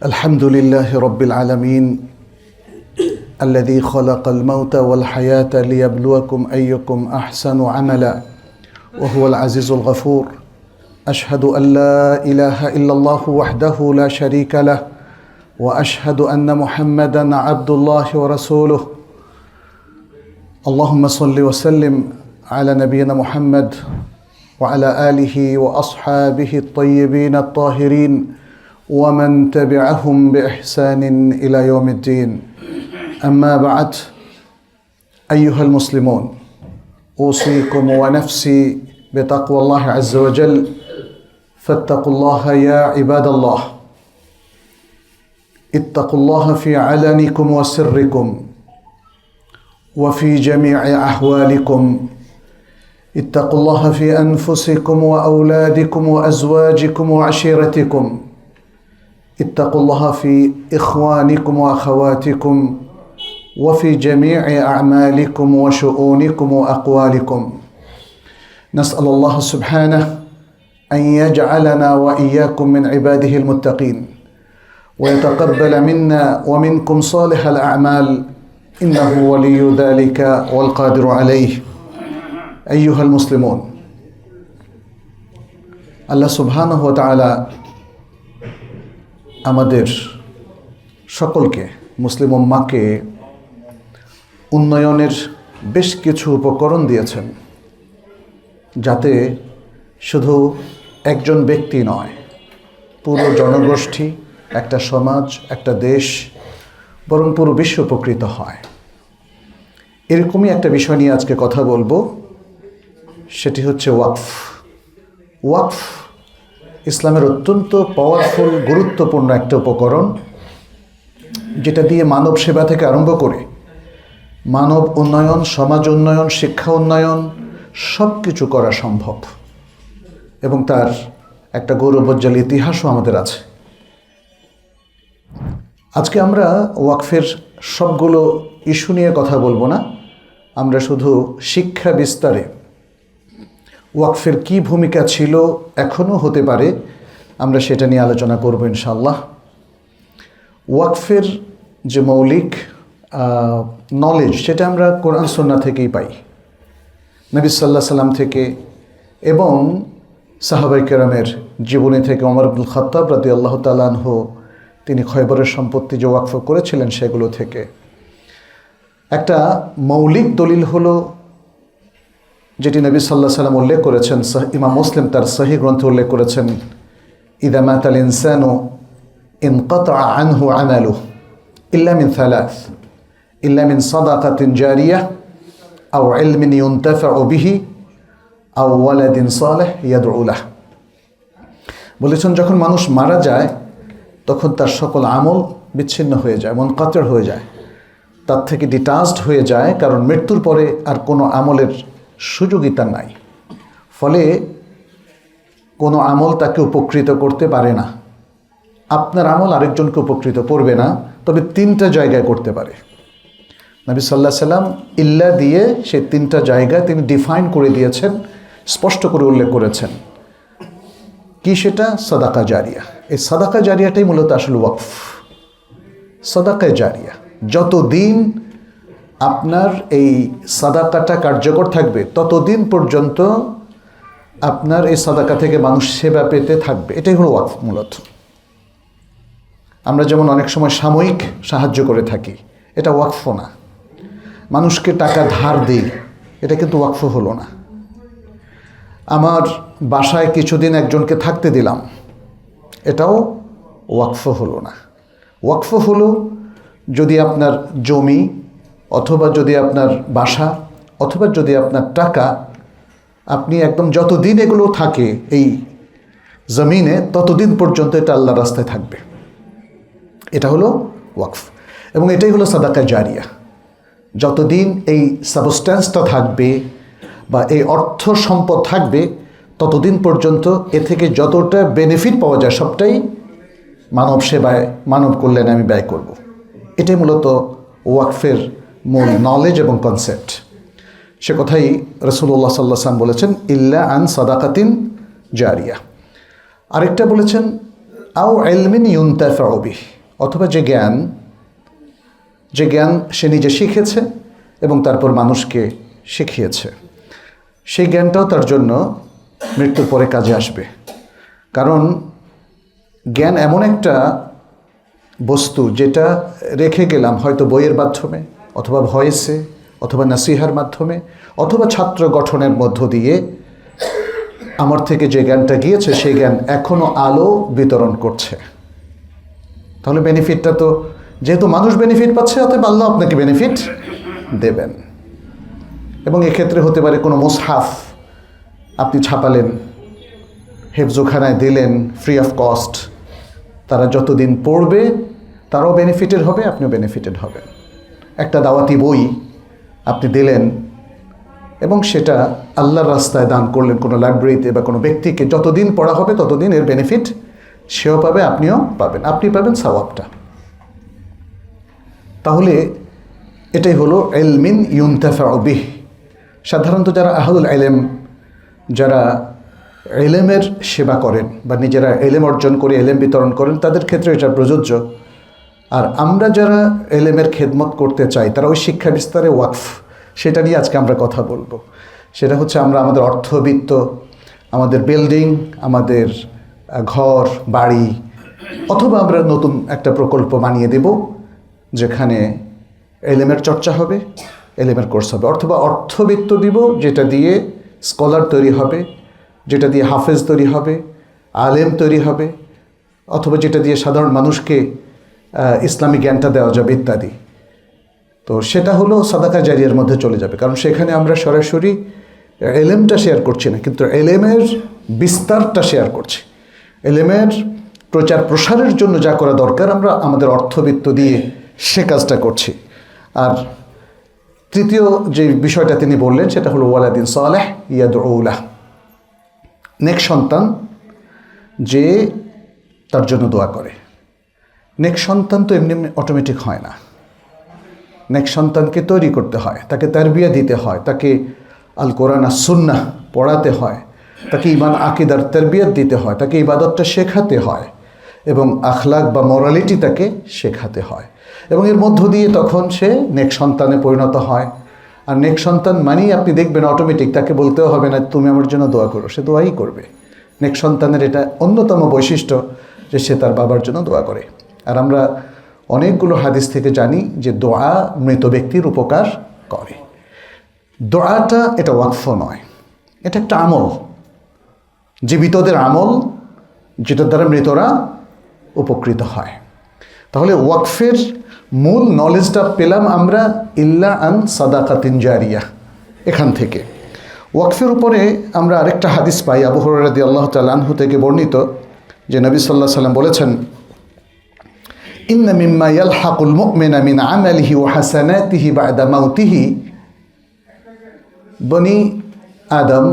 الحمد لله رب العالمين الذي خلق الموت والحياة ليبلوكم أيكم أحسن عملا وهو العزيز الغفور. أشهد أن لا إله إلا الله وحده لا شريك له وأشهد أن محمدا عبد الله ورسوله. اللهم صل وسلم على نبينا محمد وعلى آله وأصحابه الطيبين الطاهرين ومن تبعهم بإحسان إلى يوم الدين. أما بعد، أيها المسلمون، أوصيكم ونفسي بتقوى الله عز وجل، فاتقوا الله يا عباد الله. اتقوا الله في علنكم وسركم وفي جميع أحوالكم. اتقوا الله في أنفسكم وأولادكم وأزواجكم وعشيرتكم. اتقوا الله في إخوانكم وأخواتكم وفي جميع أعمالكم وشؤونكم وأقوالكم. نسأل الله سبحانه أن يجعلنا وإياكم من عباده المتقين ويتقبل منا ومنكم صالح الأعمال، إنه ولي ذلك والقادر عليه. أيها المسلمون، আল্লাহ সুবহানাহু ওয়া তাআলা আমাদের সকলকে, মুসলিম উম্মাহকে উন্নয়নের বেশ কিছু উপকরণ দিয়েছেন, যাতে শুধু একজন ব্যক্তি নয়, পুরো জনগোষ্ঠী, একটা সমাজ, একটা দেশ, বরং পুরো বিশ্ব উপকৃত হয়। এরকমই একটা বিষয় নিয়ে আজকে কথা বলবো, সেটি হচ্ছে ওয়াকফ। ওয়াকফ ইসলামের অত্যন্ত পাওয়ারফুল, গুরুত্বপূর্ণ একটা উপকরণ, যেটা দিয়ে মানব সেবা থেকে আরম্ভ করে মানব উন্নয়ন, সমাজ উন্নয়ন, শিক্ষা উন্নয়ন সব কিছু করা সম্ভব, এবং তার একটা গৌরবোজ্জ্বল ইতিহাসও আমাদের আছে। আজকে আমরা ওয়াকফের সবগুলো ইস্যু নিয়ে কথা বলবো না, আমরা শুধু শিক্ষা বিস্তারে ওয়াকফের কী ভূমিকা ছিল, এখনও হতে পারে, আমরা সেটা নিয়ে আলোচনা করব ইনশাআল্লাহ। ওয়াকফের যে মৌলিক নলেজ, সেটা আমরা কোরআন সুন্নাহ থেকেই পাই, নবী সাল্লাল্লাহু আলাইহি সাল্লাম থেকে এবং সাহাবায়ে কেরামের জীবনী থেকে। ওমর ইবনুল খাত্তাব রাদিয়াল্লাহু তাআলা আনহু, তিনি খয়বরের সম্পত্তি যে ওয়াকফ করেছিলেন সেগুলো থেকে। একটা মৌলিক দলিল হলো যেটি নবী সাল্লাল্লাহু আলাইহি সাল্লাম উল্লেখ করেছেন, ইমাম মুসলিম তার সহিহ গ্রন্থে উল্লেখ করেছেন, ইযা মাতাল ইনসানু ইনকাতাআ আনহু আমালুহু ইল্লা মিন থালাথ, ইল্লা মিন সাদাকাতিন জারিয়াহ আও ইলমিন ইউনতাফাউ বিহি আও ওয়ালাদিন সালিহ ইয়াদউ লাহ। বলেছেন, যখন মানুষ মারা যায় তখন তার সকল আমল বিচ্ছিন্ন হয়ে যায়, মুনকাতি হয়ে যায়, তার থেকে ডিটাচড হয়ে যায়, কারণ মৃত্যুর পরে আর কোনো আমলের সুযোগই তার নাই। ফলে কোনো আমল তাকে উপকৃত করতে পারে না। আপনার আমল আরেকজনকে উপকৃত করবে না, তবে তিনটা জায়গায় করতে পারে। নবী সাল্লাল্লাহু আলাইহি সাল্লাম ইল্লা দিয়ে সেই তিনটা জায়গায় তিনি ডিফাইন করে দিয়েছেন, স্পষ্ট করে উল্লেখ করেছেন। কি সেটা? সাদাকা জারিয়া। এই সাদাকা জারিয়াটাই মূলত আসলে ওয়াকফ। সাদাকা জারিয়া, যতদিন আপনার এই সাদাকাটা কার্যকর থাকবে ততদিন পর্যন্ত আপনার এই সাদাকা থেকে মানুষ সেবা পেতে থাকবে। এটাই হলো ওয়াকফ মূলত। আমরা যেমন অনেক সময় সাময়িক সাহায্য করে থাকি, এটা ওয়াকফ না। মানুষকে টাকা ধার দিই, এটা কিন্তু ওয়াকফ হলো না। আমার বাসায় কিছুদিন একজনকে থাকতে দিলাম, এটাও ওয়াকফ হলো না। ওয়াকফ হলো যদি আপনার জমি, অথবা যদি আপনার বাসা, অথবা যদি আপনার টাকা, আপনি একদম যতদিন এগুলো থাকে এই জমিনে, ততদিন পর্যন্ত এটা আল্লাহর রাস্তায় থাকবে। এটা হলো ওয়াকফ, এবং এটাই হলো সাদাকা জারিয়া। যতদিন এই সাবস্ট্যান্সটা থাকবে বা এই অর্থ সম্পদ থাকবে, ততদিন পর্যন্ত এ থেকে যতটা বেনিফিট পাওয়া যায় সবটাই মানব সেবায়, মানব কল্যাণে আমি ব্যয় করব। এটাই মূলত ওয়াকফের মূল নলেজ এবং কনসেপ্ট। সে কথাই রাসূলুল্লাহ সাল্লাল্লাহু আলাইহি ওয়াসাল্লাম বলেছেন, ইল্লা আন সাদাকাতিন জারিয়া। আরেকটা বলেছেন আও ইলমিন ইউনতাফাউ বিহি, অথবা যে জ্ঞান সে নিজে শিখেছে এবং তারপর মানুষকে শিখিয়েছে, সেই জ্ঞানটাও তার জন্য মৃত্যুর পরে কাজে আসবে। কারণ জ্ঞান এমন একটা বস্তু যেটা রেখে গেলাম হয়তো বইয়ের মাধ্যমে, অথবা ভয়েসে, অথবা নাসিহার মাধ্যমে, অথবা ছাত্র গঠনের মধ্য দিয়ে আমার থেকে যে জ্ঞানটা গিয়েছে সেই জ্ঞান এখনও আলো বিতরণ করছে। তাহলে বেনিফিটটা তো, যেহেতু মানুষ বেনিফিট পাচ্ছে, অতএব আল্লাহ আপনাকে বেনিফিট দেবেন। এবং এক্ষেত্রে হতে পারে কোনো মুসহাফ আপনি ছাপালেন, হেফজোখানায় দিলেন ফ্রি অফ কস্ট, তারা যতদিন পড়বে তারাও বেনিফিটেড হবে, আপনিও বেনিফিটেড হবেন। একটা দাওয়াতি বই আপনি দিলেন এবং সেটা আল্লাহর রাস্তায় দান করলেন কোনো লাইব্রেরিতে বা কোনো ব্যক্তিকে, যতদিন পড়া হবে ততদিন এর বেনিফিট সেও পাবে, আপনিও পাবেন, আপনি পাবেন সওয়াবটা। তাহলে এটাই হলো ইলমিন ইউনতাফাউ বিহি। সাধারণত যারা আহলুল ইলম, যারা ইলমের সেবা করেন বা নিজেরা ইলম অর্জন করে ইলম বিতরণ করেন, তাদের ক্ষেত্রে এটা প্রযোজ্য। আর আমরা যারা ইলমের খেদমত করতে চাই, তারা ওই শিক্ষা বিস্তারে ওয়াকফ, সেটা নিয়ে আজকে আমরা কথা বলবো। সেটা হচ্ছে আমরা আমাদের অর্থবিত্ত, আমাদের বিল্ডিং, আমাদের ঘর বাড়ি, অথবা আমরা নতুন একটা প্রকল্প বানিয়ে দেব যেখানে ইলমের চর্চা হবে, ইলমের কোর্স হবে, অথবা অর্থবিত্ত দিব যেটা দিয়ে স্কলার তৈরি হবে, যেটা দিয়ে হাফেজ তৈরি হবে, আলেম তৈরি হবে, অথবা যেটা দিয়ে সাধারণ মানুষকে ইসলামী জ্ঞানটা দেওয়া যাবে ইত্যাদি। তো সেটা হলো সাদাকা জারিয়ার মধ্যে চলে যাবে, কারণ সেখানে আমরা সরাসরি ইলমটা শেয়ার করছি না, কিন্তু ইলমের বিস্তারটা শেয়ার করছি। ইলমের প্রচার প্রসারের জন্য যা করা দরকার আমরা আমাদের অর্থবিত্ত দিয়ে সে কাজটা করছি। আর তৃতীয় যে বিষয়টা তিনি বললেন সেটা হলো ওয়ালাদিন সালেহ ইয়াদউ লাহ, নেক সন্তান যে তার জন্য দোয়া করে। নেক সন্তান তো এমনি এমনি অটোমেটিক হয় না, নেক সন্তানকে তৈরি করতে হয়, তাকে তারবিয়া দিতে হয়, তাকে আল কোরআন আর সুন্নাহ পড়াতে হয়, তাকে ঈমান আকীদার তারবিয়াত দিতে হয়, তাকে ইবাদতটা শেখাতে হয় এবং আখলাক বা মোরালিটি তাকে শেখাতে হয়, এবং এর মধ্য দিয়ে তখন সে নেক সন্তানে পরিণত হয়। আর নেক সন্তান মানেই আপনি দেখবেন অটোমেটিক তাকে বলতেও হবে না তুমি আমার জন্য দোয়া করো, সে দোয়াই করবে। নেক সন্তানের এটা অন্যতম বৈশিষ্ট্য যে সে তার বাবার জন্য দোয়া করে। আর আমরা অনেকগুলো হাদিস থেকে জানি যে দোয়া মৃত ব্যক্তির উপকার করে। দোয়াটা এটা ওয়াকফ নয়, এটা একটা আমল, জীবিতদের আমল, যেটার দ্বারা মৃতরা উপকৃত হয়। তাহলে ওয়াকফের মূল নলেজটা পেলাম আমরা ইল্লা আন সাদাকাতিন জারিয়া, এখান থেকে। ওয়াকফের উপরে আমরা আরেকটা হাদিস পাই আবু হুরায়রা রাদিয়াল্লাহু তাআলা আনহু থেকে বর্ণিত, যে নবী সাল্লাল্লাহু আলাইহি সাল্লাম বলেছেন, ইন্না মিম্মা ইয়ালহাকুল মুমিনা মিন আমালিহি ওয়া হাসানাতিহি বা'দা মাউতিহি, বনি আদম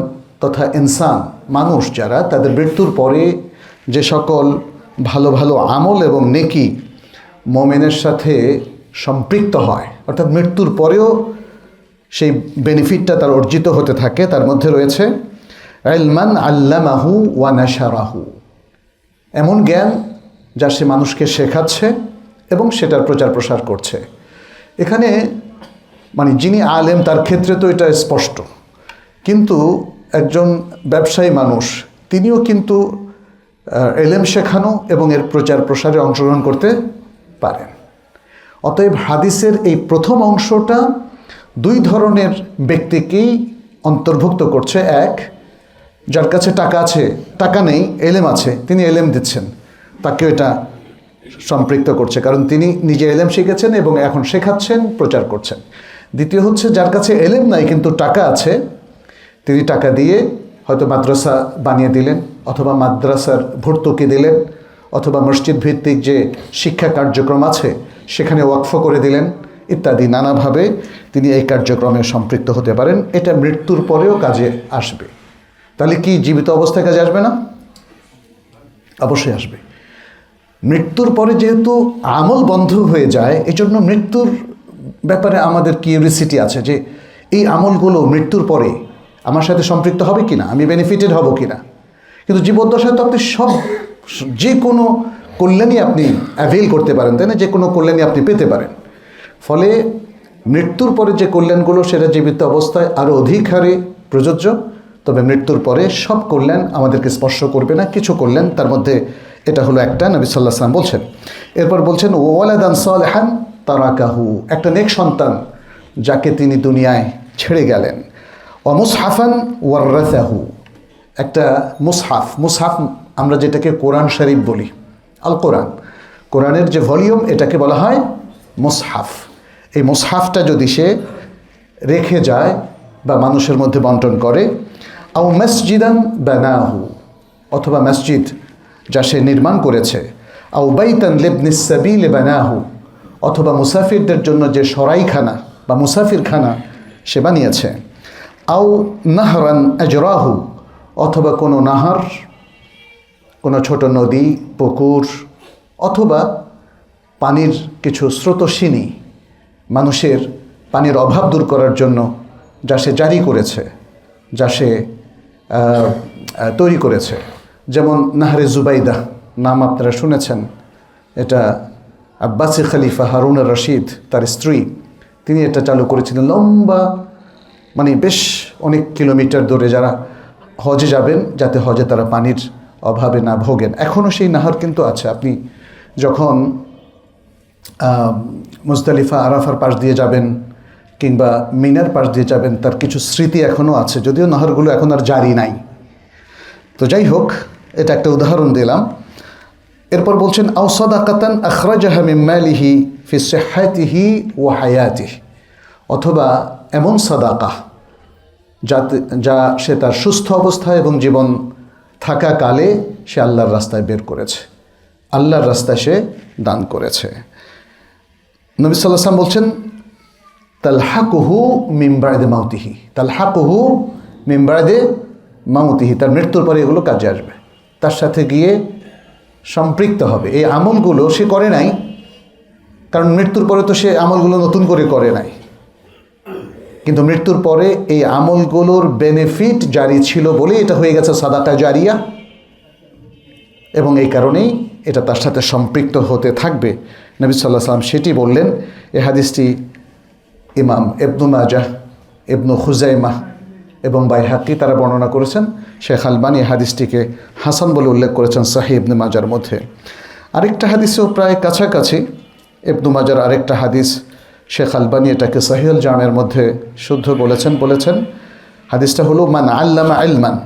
তথা ইনসান, মানুষ যারা, তাদের মৃত্যুর পরে যে সকল ভালো ভালো আমল এবং নেকি মুমিনের সাথে সম্পৃক্ত হয়, অর্থাৎ মৃত্যুর পরেও সেই বেনিফিটটা তার অর্জিত হতে থাকে, তার মধ্যে রয়েছে ইলমান আল্লামাহু ওয়া নাশারাহু, এমন জ্ঞান যা সে মানুষকে শেখাচ্ছে এবং সেটার প্রচার প্রসার করছে। এখানে মানে যিনি আলেম তার ক্ষেত্রে তো এটা স্পষ্ট, কিন্তু একজন ব্যবসায়ী মানুষ তিনিও কিন্তু ইলম শেখানো এবং এর প্রচার প্রসারে অংশগ্রহণ করতে পারেন। অতএব হাদিসের এই প্রথম অংশটা দুই ধরনের ব্যক্তিকেই অন্তর্ভুক্ত করছে। এক, যার কাছে টাকা আছে, টাকা নেই, ইলম আছে, তিনি ইলম দিচ্ছেন, তাকেও এটা সম্পৃক্ত করছে, কারণ তিনি নিজে ইলম শিখেছেন এবং এখন শেখাচ্ছেন, প্রচার করছেন। দ্বিতীয় হচ্ছে যার কাছে ইলম নাই কিন্তু টাকা আছে, তিনি টাকা দিয়ে হয়তো মাদ্রাসা বানিয়ে দিলেন, অথবা মাদ্রাসার ভর্তুকি দিলেন, অথবা মসজিদ ভিত্তিক যে শিক্ষা কার্যক্রম আছে সেখানে ওয়াকফ করে দিলেন, ইত্যাদি নানাভাবে তিনি এই কার্যক্রমে সম্পৃক্ত হতে পারেন। এটা মৃত্যুর পরেও কাজে আসবে। তাহলে কি জীবিত অবস্থায় কাজে আসবে না? অবশ্যই আসবে। মৃত্যুর পরে যেহেতু আমল বন্ধ হয়ে যায়, এজন্য মৃত্যুর ব্যাপারে আমাদের কিউরিসিটি আছে যে এই আমলগুলো মৃত্যুর পরে আমার সাথে সম্পৃক্ত হবে কিনা, আমি বেনিফিটেড হব কিনা। কিন্তু জীবদ্দশায় তো আপনি সব যে কোনো কল্যাণই আপনি অ্যাভেল করতে পারেন, তাই না? যে কোনো কল্যাণই আপনি পেতে পারেন। ফলে মৃত্যুর পরে যে কল্যাণগুলো সেটা জীবিত অবস্থায় আরও অধিক হারে প্রযোজ্য, তবে মৃত্যুর পরে সব কল্যাণ আমাদেরকে স্পর্শ করবে না, কিছু কল্যাণ, তার মধ্যে এটা হলো একটা। নবী সাল্লাল্লাহু আলাইহি ওয়াসাল্লাম বলছেন। এরপর বলছেন ওয়ালাদান সালিহান তারাকাহু, একটা নেক সন্তান যাকে তিনি দুনিয়ায় ছেড়ে গেলেন। মুসহাফান ওয়াররাসাহু, একটা মুসহাফ, মুসহাফ আমরা যেটাকে কোরআন শরীফ বলি, আল কোরআন, কোরআনের যে ভলিউম এটাকে বলা হয় মুসহাফ। এই মুসহাফটা যদি সে রেখে যায় বা মানুষের মধ্যে বন্টন করে, আও মসজিদান বানাহু, অথবা মসজিদ যা সে নির্মাণ করেছে, আও বাইতান লিবনিস সাবিল বানাহু, অথবা মুসাফিরদের জন্য যে সরাইখানা বা মুসাফিরখানা সে বানিয়েছে, আও নাহরান আজরাহু, অথবা কোনো নাহার, কোনো ছোট নদী, পুকুর, অথবা পানির কিছু স্রোতস্বিনী, মানুষের পানির অভাব দূর করার জন্য যা সে জারি করেছে, যা সে তৈরি করেছে। যেমন নাহরে জুবাইদা নাম আপনারা শুনেছেন, এটা আব্বাসি খলিফা হারুন আর রশিদ তার স্ত্রী, তিনি এটা চালু করেছিলেন। লম্বা, মানে বেশ অনেক কিলোমিটার দূরে যারা হজে যাবেন, যাতে হজে তারা পানির অভাবে না ভোগেন। এখনও সেই নাহর কিন্তু আছে। আপনি যখন মুজদালিফা আরাফার পাশ দিয়ে যাবেন কিংবা মিনার পাশ দিয়ে যাবেন, তার কিছু স্মৃতি এখনও আছে, যদিও নাহরগুলো এখন আর জারি নাই। তো যাই হোক, এটা একটা উদাহরণ দিলাম। এরপর বলছেন আও সাদাকাতান আখরাজাহা মিন মালিহি ফি সিহহাতিহি ওয়া হায়াতিহি, অথবা এমন সাদাকা যা সে তার সুস্থ অবস্থায় এবং জীবন থাকাকালে সে আল্লাহর রাস্তায় বের করেছে, আল্লাহর রাস্তায় সে দান করেছে। নবী সাল্লাল্লাহু আলাইহি ওয়াসাল্লাম বলছেন তালহাকুহু মিন বা'দি মাউতিহি, তালহাকুহু মিন বা'দি মাউতিহি, তার মৃত্যুর পরে এগুলো কাজে আসবে, তার সাথে গিয়ে সম্পৃক্ত হবে। এই আমলগুলো সে করে নাই, কারণ মৃত্যুর পরে তো সে আমলগুলো নতুন করে করে নাই, কিন্তু মৃত্যুর পরে এই আমলগুলোর বেনিফিট জারি ছিল বলে এটা হয়ে গেছে সাদাকা জারিয়া, এবং এই কারণেই এটা তার সাথে সম্পৃক্ত হতে থাকবে। নবী সাল্লাল্লাহু আলাইহি ওয়াসাল্লাম সেটি বললেন। এই হাদিসটি ইমাম ইবনু মাজাহ, ইবনু খুজাইমাহ এবং বাইহাকি তারা বর্ণনা করেছেন। শেখ আলবানী হাদিসটিকে হাসান বলে উল্লেখ করেছেন সহিহ ইবনে মাজার মধ্যে। আরেকটা হাদিসেও প্রায় কাছাকাছি, ইবনু মাজার আরেকটা হাদিস, শেখ আলবানী এটাকে সহিহুল জামের মধ্যে শুদ্ধ বলেছেন হাদিসটা হলো মান আল্লামা ইলমান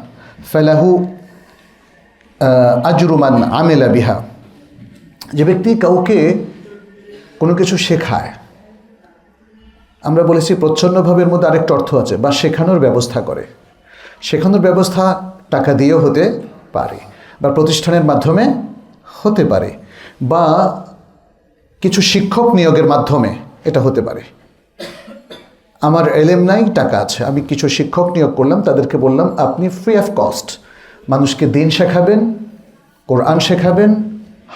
ফালাহু আজরু মান আমিলা বিহা, যে ব্যক্তি কাউকে কোনো কিছু শেখায়, আমরা বলেছি প্রচ্ছন্নভাবের মধ্যে আরেকটা অর্থ আছে, বা শেখানোর ব্যবস্থা করে। শেখানোর ব্যবস্থা টাকা দিয়েও হতে পারে, বা প্রতিষ্ঠানের মাধ্যমে হতে পারে, বা কিছু শিক্ষক নিয়োগের মাধ্যমে এটা হতে পারে। আমার এলেম নাই, টাকা আছে, আমি কিছু শিক্ষক নিয়োগ করলাম, তাদেরকে বললাম আপনি ফ্রি অফ কস্ট মানুষকে দিন শেখাবেন, কোরআন শেখাবেন,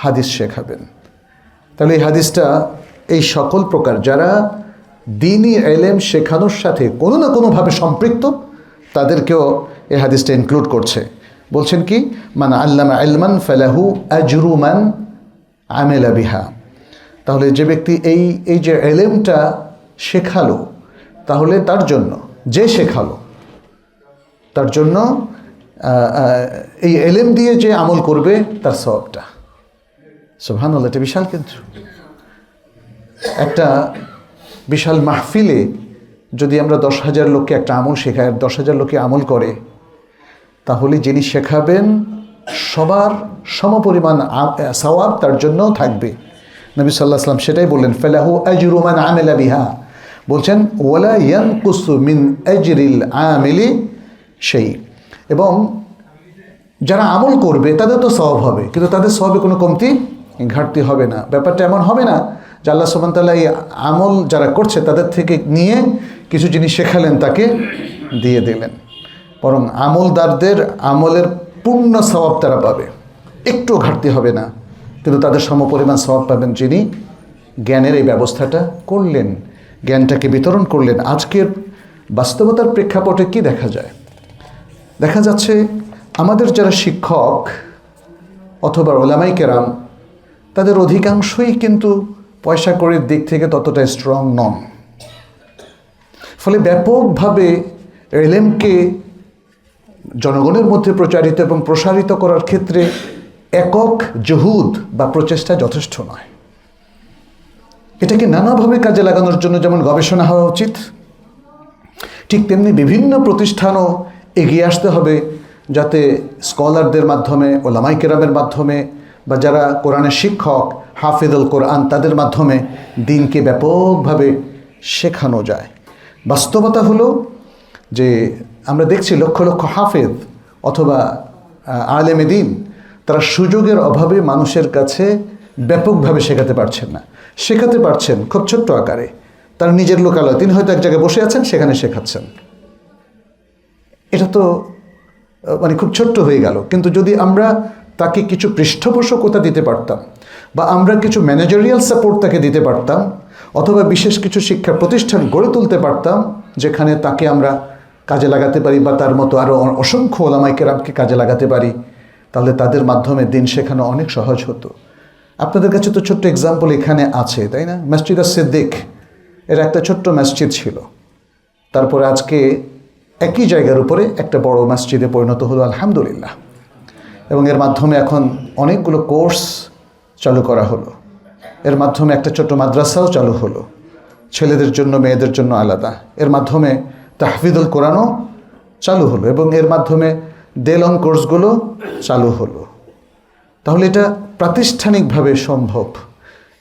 হাদিস শেখাবেন। তাহলে এই হাদিসটা এই সকল প্রকার যারা দ্বীনি এলেম শেখানোর সাথে কোনো না কোনোভাবে সম্পৃক্ত, তাদেরকেও এই হাদিসটা ইনক্লুড করছে। বলছেন কি, মান আল্লামা ইলমান ফালাহু আজরু মান আমিলা বিহা। তাহলে যে ব্যক্তি এই যে এলেমটা শেখালো, তাহলে তার জন্য, যে শেখালো তার জন্য এই এলেম দিয়ে যে আমল করবে তার সওয়াবটা, সুবহানাল্লাহ, এটা বিশাল। কিন্তু একটা বিশাল মাহফিলে যদি আমরা 10,000 লোককে একটা আমল শেখাই, 10,000 লোকে আমল করে, তাহলে যিনি শেখাবেন সবার সমপরিমাণ সওয়াব তার জন্যও থাকবে। নবী সাল্লাল্লাহু আলাইহি ওয়াসাল্লাম সেটাই বললেন, ফালাহু আজরু মান আমিলা বিহা, বলছেন ওয়ালা ইয়ানকুসু মিন আজরিল আমিলি শাই, এবং যারা আমল করবে তাদের তো সওয়াব হবে, কিন্তু তাদের সওয়াবে কোনো কমতি ঘাটতি হবে না। ব্যাপারটা এমন হবে না যে আল্লাহ সুবহানাহু ওয়া তাআলা এই আমল যারা করছে তাদের থেকে নিয়ে কিছু জিনিস শেখালেন, তাকে দিয়ে দিলেন, বরং আমলদারদের আমলের পূর্ণ সওয়াব তারা পাবে, একটু ঘাটতি হবে না, কিন্তু তাদের সমপরিমাণ সওয়াব পাবেন যিনি জ্ঞানের এই ব্যবস্থাটা করলেন, জ্ঞানটাকে বিতরণ করলেন। আজকের বাস্তবতার প্রেক্ষাপটে কি দেখা যায়? দেখা যাচ্ছে আমাদের যারা শিক্ষক অথবা ওলামাই কেরাম, তাদের অধিকাংশই কিন্তু পয়সা কড়ির দিক থেকে ততটা স্ট্রং নন। ফলে ব্যাপকভাবে এলেমকে জনগণের মধ্যে প্রচারিত এবং প্রসারিত করার ক্ষেত্রে একক জহুদ বা প্রচেষ্টা যথেষ্ট নয়। এটাকে নানাভাবে কাজে লাগানোর জন্য যেমন গবেষণা হওয়া উচিত, ঠিক তেমনি বিভিন্ন প্রতিষ্ঠানও এগিয়ে আসতে হবে, যাতে স্কলারদের মাধ্যমে, ওলামাই কেরামের মাধ্যমে, বা যারা কোরআনের শিক্ষক, হাফিজুল কোরআন, তাদের মাধ্যমে দিনকে ব্যাপকভাবে শেখানো যায়। বাস্তবতা হলো যে আমরা দেখছি লক্ষ লক্ষ হাফেজ অথবা আলেমে দিন, তারা সুযোগের অভাবে মানুষের কাছে ব্যাপকভাবে শেখাতে পারছেন না। শেখাতে পারছেন খুব ছোট্ট আকারে, তার নিজের লোকালয়, তিনি হয়তো এক জায়গায় বসে আছেন, সেখানে শেখাচ্ছেন। এটা তো মানে খুব ছোট্ট হয়ে গেল। কিন্তু যদি আমরা তাকে কিছু পৃষ্ঠপোষকতা দিতে পারতাম, বা আমরা কিছু ম্যানেজারিয়াল সাপোর্ট তাকে দিতে পারতাম, অথবা বিশেষ কিছু শিক্ষা প্রতিষ্ঠান গড়ে তুলতে পারতাম যেখানে তাকে আমরা কাজে লাগাতে পারি, বা তার মতো আরও অসংখ্য ওলামায়ে কেরামকে কাজে লাগাতে পারি, তাহলে তাদের মাধ্যমে দিন শেখানো অনেক সহজ হতো। আপনাদের কাছে তো ছোট্ট এক্সাম্পল এখানে আছে, তাই না? মসজিদ সিদ্দিক, এর একটা ছোট্ট মসজিদ ছিল, তারপরে আজকে একই জায়গার উপরে একটা বড় মসজিদে পরিণত হলো, আলহামদুলিল্লাহ। এবং এর মাধ্যমে এখন অনেকগুলো কোর্স চালু করা হলো, এর মাধ্যমে একটা ছোট্ট মাদ্রাসাও চালু হলো, ছেলেদের জন্য মেয়েদের জন্য আলাদা। এর মাধ্যমে তাহফিজুল কোরআনও চালু হলো, এবং এর মাধ্যমে ডে-লং কোর্সগুলো চালু হলো। তাহলে এটা প্রাতিষ্ঠানিকভাবে সম্ভব।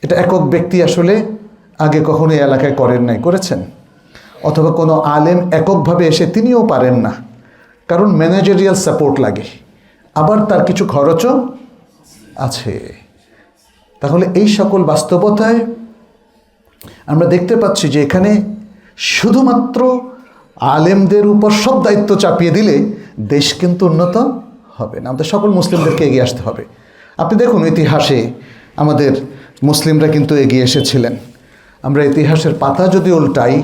এটা একক ব্যক্তি আসলে আগে কখনো এই এলাকায় করেন নাই, করেছেন? অথবা কোনো আলেম এককভাবে এসে তিনিও পারেন না, কারণ ম্যানেজারিয়াল সাপোর্ট লাগে, আবার তার কিছু খরচও আছে। তাহলে এই সকল বাস্তবতায় আমরা দেখতে পাচ্ছি যে এখানে শুধুমাত্র আলেমদের উপর সব দায়িত্ব চাপিয়ে দিলে দেশ কিন্তু উন্নত হবে না। আমাদের সকল মুসলিমদেরকে এগিয়ে আসতে হবে। আপনি দেখুন, ইতিহাসে আমাদের মুসলিমরা কিন্তু এগিয়ে এসেছিলেন। আমরা ইতিহাসের পাতা যদি উল্টাই,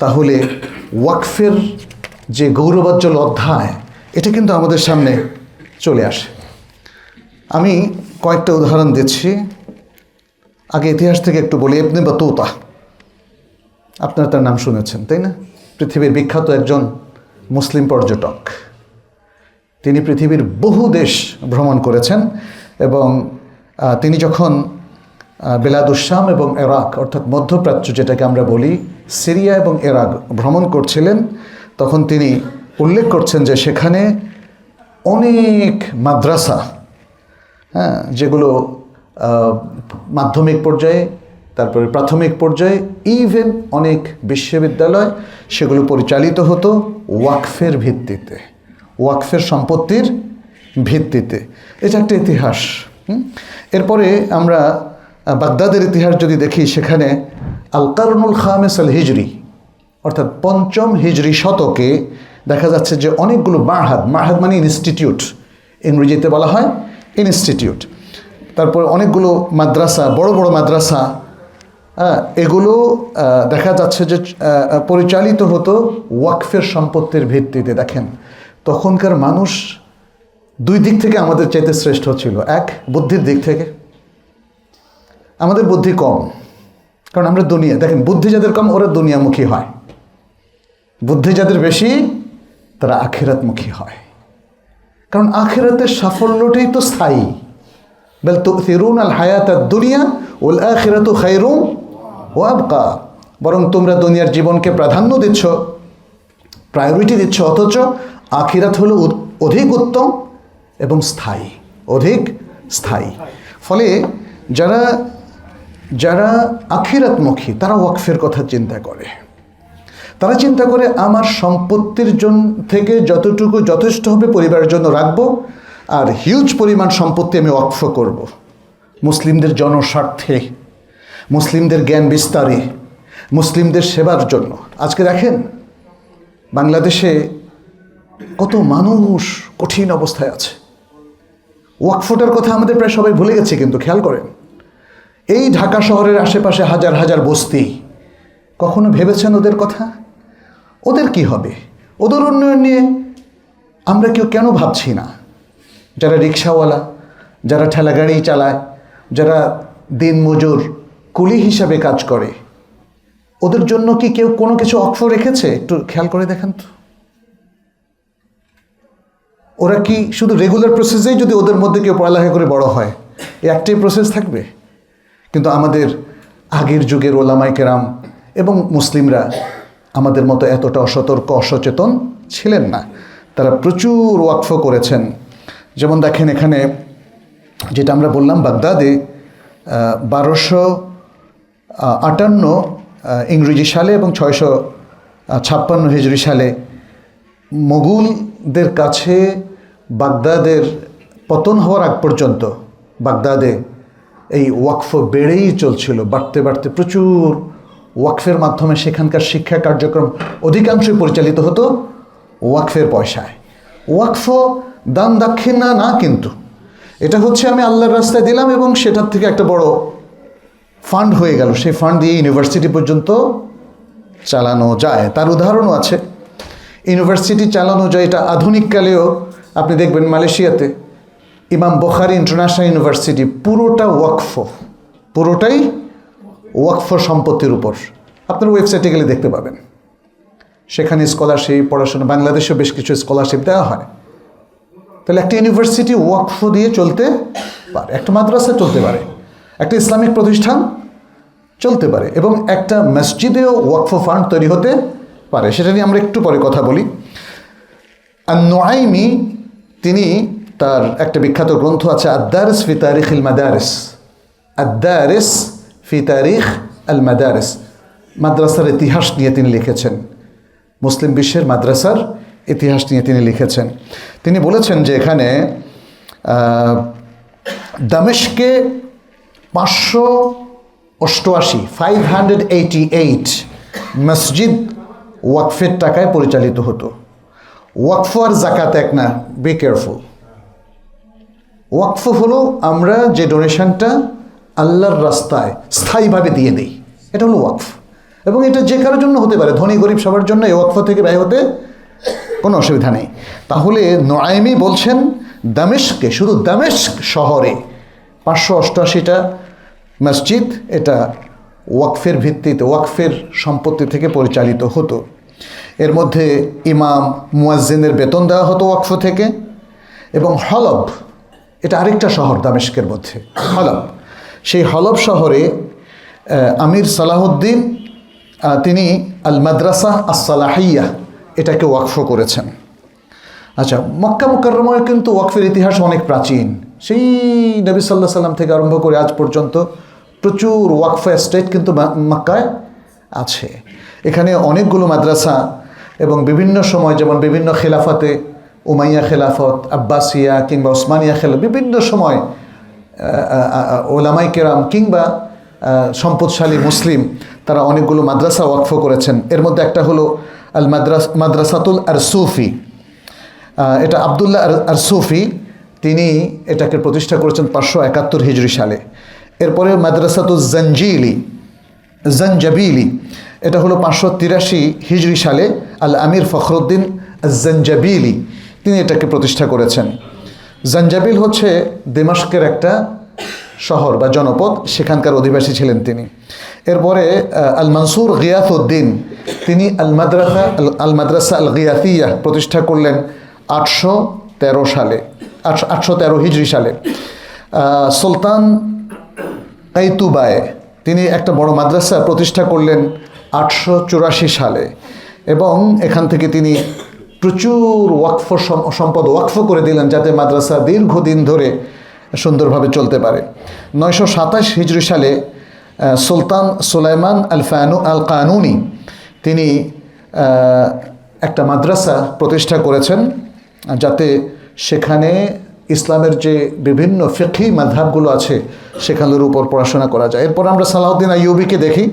তাহলে ওয়াকফের যে গৌরবোজ্জ্বল অধ্যায়, এটা কিন্তু আমাদের সামনে চলে আসে। আমি কয়েকটা উদাহরণ দিচ্ছি। আগে ইতিহাস থেকে একটু বলি। ইবনে বাতুতা, আপনারা তার নাম শুনেছেন, তাই না? পৃথিবীর বিখ্যাত একজন মুসলিম পর্যটক। তিনি পৃথিবীর বহু দেশ ভ্রমণ করেছেন, এবং তিনি যখন বেলাদুস-শাম এবং ইরাক, অর্থাৎ মধ্যপ্রাচ্য যেটাকে আমরা বলি, সিরিয়া এবং ইরাক ভ্রমণ করছিলেন, তখন তিনি উল্লেখ করছেন যে সেখানে অনেক মাদ্রাসা, যেগুলো মাধ্যমিক পর্যায়ে, তারপরে প্রাথমিক পর্যায়ে, ইভেন অনেক বিশ্ববিদ্যালয়, সেগুলো পরিচালিত হতো ওয়াকফের ভিত্তিতে, ওয়াকফের সম্পত্তির ভিত্তিতে। এটা একটা ইতিহাস। এরপরে আমরা বাগদাদের ইতিহাস যদি দেখি, সেখানে আল কারনুল খামেস আল হিজরি, অর্থাৎ পঞ্চম হিজরি শতকে দেখা যাচ্ছে যে অনেকগুলো মারহাদ, মারহাদ মানে ইনস্টিটিউট, ইংরেজিতে বলা হয় ইনস্টিটিউট, তারপর অনেকগুলো মাদ্রাসা, বড় বড় মাদ্রাসা, এগুলো দেখা যাচ্ছে যে পরিচালিত হতো ওয়াকফের সম্পত্তির ভিত্তিতে। দেখেন, তখনকার মানুষ দুই দিক থেকে আমাদের চাইতে শ্রেষ্ঠ ছিল। এক, বুদ্ধির দিক থেকে আমাদের বুদ্ধি কম, কারণ আমরা দুনিয়া, দেখেন বুদ্ধি যাদের কম ওরা দুনিয়ামুখী হয়, বুদ্ধি যাদের বেশি তারা আখিরাতমুখী হয়, কারণ আখিরাতের সাফল্যটাই তো স্থায়ী। বাল তু'থিরুন আল হায়াতাদ দুনিয়া ওয়াল আখিরাতু খায়রুন ওয়া আবকা, বরং তোমরা দুনিয়ার জীবনকে প্রাধান্য দিচ্ছ, প্রায়োরিটি দিচ্ছ, অথচ আখিরাত হলো অধিক উত্তম এবং স্থায়ী, অধিক স্থায়ী। ফলে যারা যারা আখিরাতমুখী তারা ওয়াকফের কথা চিন্তা করে, তারা চিন্তা করে আমার সম্পত্তির জন্য থেকে যতটুকু যথেষ্ট হবে পরিবারের জন্য রাখবো, আর হিউজ পরিমাণ সম্পত্তি আমি ওয়াকফ করব মুসলিমদের জনস্বার্থে, মুসলিমদের জ্ঞান বিস্তারে, মুসলিমদের সেবার জন্য। আজকে দেখেন বাংলাদেশে কত মানুষ কঠিন অবস্থায় আছে। ওয়াকফটার কথা আমাদের প্রায় সবাই ভুলে গেছে, কিন্তু খেয়াল করেন, এই ঢাকা শহরের আশেপাশে হাজার হাজার বস্তি, কখনো ভেবেছেন ওদের কথা? ওদের কি হবে? ওদের উন্নয়ন নিয়ে আমরা কেউ কেন ভাবছি না? যারা রিক্সাওয়ালা, যারা ঠেলাগাড়ি চালায়, যারা দিনমজুর কুলি হিসাবে কাজ করে, ওদের জন্য কি কেউ কোনো কিছু অক্ষ রেখেছে? একটু খেয়াল করে দেখেন তো। ওরা কি শুধু রেগুলার প্রসেসেই যদি ওদের মধ্যে কেউ পড়ালেখা করে বড় হয়, এই একটাই প্রসেস থাকবে? কিন্তু আমাদের আগের যুগের ওলামায়ে কেরাম এবং মুসলিমরা আমাদের মতো এতটা অসতর্ক অসচেতন ছিলেন না। তারা প্রচুর ওয়াকফ করেছেন। যেমন দেখেন এখানে যেটা আমরা বললাম, বাগদাদে 1258 ইংরেজি সালে এবং 656 হিজরি সালে মোগলদের কাছে বাগদাদের পতন হওয়ার আগ পর্যন্ত বাগদাদে এই ওয়াকফ বেড়েই চলছিল, বাড়তে বাড়তে প্রচুর ওয়াকফের মাধ্যমে সেখানকার শিক্ষা কার্যক্রম অধিকাংশই পরিচালিত হতো ওয়াকফের পয়সায়। ওয়াকফ দান দাক্ষিণা না, কিন্তু এটা হচ্ছে আমি আল্লাহর রাস্তায় দিলাম এবং সেটার থেকে একটা বড় ফান্ড হয়ে গেল, সেই ফান্ড দিয়ে ইউনিভার্সিটি পর্যন্ত চালানো যায়। তার উদাহরণও আছে। ইউনিভার্সিটি চালানো যায়, এটা আধুনিককালেও আপনি দেখবেন মালয়েশিয়াতে ইমাম বুখারী ইন্টারন্যাশনাল ইউনিভার্সিটি পুরোটা ওয়াকফ, পুরোটাই ওয়াকফ সম্পত্তির উপর। আপনার ওয়েবসাইটে গেলে দেখতে পাবেন। সেখানে স্কলারশিপ, পড়াশোনা, বাংলাদেশেও বেশ কিছু স্কলারশিপ দেওয়া হয়। তাহলে একটা ইউনিভার্সিটি ওয়াকফ দিয়ে চলতে পারে, একটা মাদ্রাসা চলতে পারে, একটা ইসলামিক প্রতিষ্ঠান চলতে পারে, এবং একটা মসজিদেও ওয়াকফ ফান্ড তৈরি হতে পারে। সেটা নিয়ে আমরা একটু পরে কথা বলি। আন-নুআইমি তিনি তার একটা বিখ্যাত গ্রন্থ আছে আদ-দারিস ফি তারিখ আল-মাদারিস, আদ-দারিস ফি তারিখ আল-মাদারিস, মাদ্রাসার ইতিহাস নিয়ে তিনি লিখেছেন। মুসলিম বিশ্বের মাদ্রাসার ইতিহাস নিয়ে তিনি লিখেছেন। তিনি বলেছেন যে এখানে দামেস্কে 588 মসজিদ ওয়াকফের টাকায় পরিচালিত হতো। ওয়াকফ আর জাকাত এক না, বি কেয়ারফুল। ওয়াকফ হলো আমরা যে ডোনেশনটা আল্লাহর রাস্তায় স্থায়ীভাবে দিয়ে দিই, এটা হলো ওয়াকফ। এবং এটা যে কারোর জন্য হতে পারে, ধনী গরিব সবার জন্য এই ওয়াকফ থেকে ব্যয় হতে কোনো অসুবিধা নেই। তাহলে নুআইমি বলছেন দামেস্কে, শুধু দামেস্ক শহরে 588টা মসজিদ এটা ওয়াকফের ভিত্তিতে, ওয়াকফের সম্পত্তি থেকে পরিচালিত হতো। এর মধ্যে ইমাম মুয়াজ্জিনের বেতন দেওয়া হতো ওয়াকফ থেকে। এবং হলব, এটা আরেকটা শহর দামেস্কের মধ্যে, হলব। সেই হলব শহরে আমির সালাহুদ্দিন তিনি আল মাদ্রাসা আস-সালাহিয়া এটাকে ওয়াকফ করেছেন। আচ্ছা, মক্কা মুকাররমায় কিন্তু ওয়াকফের ইতিহাস অনেক প্রাচীন। সেই নবী সাল্লাল্লাহু আলাইহি সাল্লাম থেকে আরম্ভ করে আজ পর্যন্ত প্রচুর ওয়াকফ এস্টেট কিন্তু মক্কায় আছে। এখানে অনেকগুলো মাদ্রাসা এবং বিভিন্ন সময়, যেমন বিভিন্ন খেলাফতে, উমাইয়া খেলাফত, আব্বাসিয়া কিংবা ওসমানিয়া খেলাফত, বিভিন্ন সময় ওলামায়ে কেরাম কিংবা সম্পদশালী মুসলিম তারা অনেকগুলো মাদ্রাসা ওয়াকফ করেছেন। এর মধ্যে একটা হলো আল মাদ্রাসাতুল আরসুফি। এটা আবদুল্লাহ আরসুফি তিনি এটাকে প্রতিষ্ঠা করেছেন 571 হিজরি সালে। এরপরে মাদ্রাসাতুল জাঞ্জাবিলি, এটা হলো 583 হিজরি সালে আল আমির ফখরুদ্দিন জাঞ্জাবিলি তিনি এটাকে প্রতিষ্ঠা করেছেন। জাঞ্জাবিল হচ্ছে দিমাশকের একটা শহর বা জনপদ, সেখানকার অধিবাসী ছিলেন তিনি। এরপরে আল মনসুর গিয়াসউদ্দিন তিনি আল মাদ্রাসা আল গিয়াসিয়া প্রতিষ্ঠা করলেন 813 সালে, 813 হিজরি সালে। সুলতান কাইতুবায়ে তিনি একটা বড় মাদ্রাসা প্রতিষ্ঠা করলেন 884 সালে, এবং এখান থেকে তিনি প্রচুর ওয়াকফ সম্পদ ওয়াকফ করে দিলেন যাতে মাদ্রাসা দীর্ঘদিন ধরে সুন্দরভাবে চলতে পারে। 927 হিজরি সালে সুলতান সুলাইমান আল কানুনি তিনি একটা মাদ্রাসা প্রতিষ্ঠা করেছেন যাতে সেখানে ইসলামের যে বিভিন্ন ফিকহি মাযহাবগুলো আছে সেখানের উপর পড়াশোনা করা যায়। এরপর আমরা সালাউদ্দিন আইয়ুবীকে দেখি।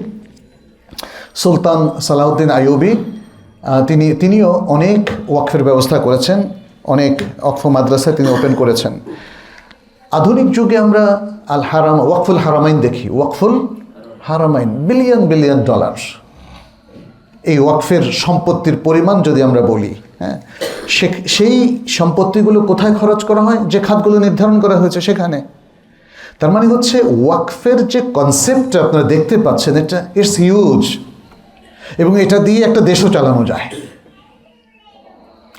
সুলতান সালাউদ্দিন আইয়ুবী তিনিও অনেক ওয়াকফের ব্যবস্থা করেছেন, অনেক ওয়াকফ মাদ্রাসা তিনি ওপেন করেছেন। আধুনিক যুগে আমরা ওয়াকফুল হারামাইন দেখি। ওয়াকফুল হারামাইন বিলিয়ন বিলিয়ন ডলার এই ওয়াকফের সম্পত্তির পরিমাণ যদি আমরা বলি, হ্যাঁ, সেই সম্পত্তিগুলো কোথায় খরচ করা হয়? যে খাতগুলো নির্ধারণ করা হয়েছে সেখানে। তার মানে হচ্ছে ওয়াকফের যে কনসেপ্ট আপনারা দেখতে পাচ্ছেন, এটা ইটস হিউজ, এবং এটা দিয়ে একটা দেশও চালানো যায়,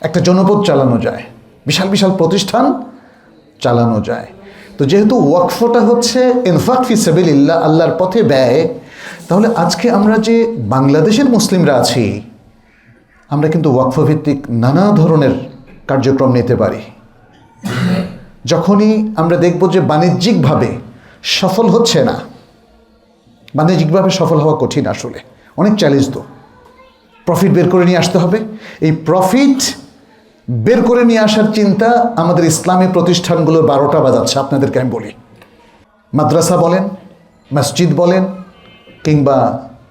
একটা জনপদ চালানো যায়, বিশাল বিশাল প্রতিষ্ঠান চালানো যায়। তো যেহেতু ওয়াকফটা হচ্ছে ইনফাক ফি সাবিলিল্লাহ, আল্লাহর পথে ব্যয়, তাহলে আজকে আমরা যে বাংলাদেশের মুসলিমরা আছি, আমরা কিন্তু ওয়াকফ ভিত্তিক নানা ধরনের কার্যক্রম নিতে পারি। যখনই আমরা দেখব যে বাণিজ্যিকভাবে সফল হচ্ছে না, বাণিজ্যিকভাবে সফল হওয়া কঠিন, আসলে অনেক চ্যালেঞ্জ, তো প্রফিট বের করে নিয়ে আসতে হবে। এই প্রফিট বের করে নিয়ে আসার চিন্তা আমাদের ইসলামী প্রতিষ্ঠানগুলোর 12টা বাজাচ্ছে। আপনাদেরকে আমি বলি, মাদ্রাসা বলেন, মসজিদ বলেন, কিংবা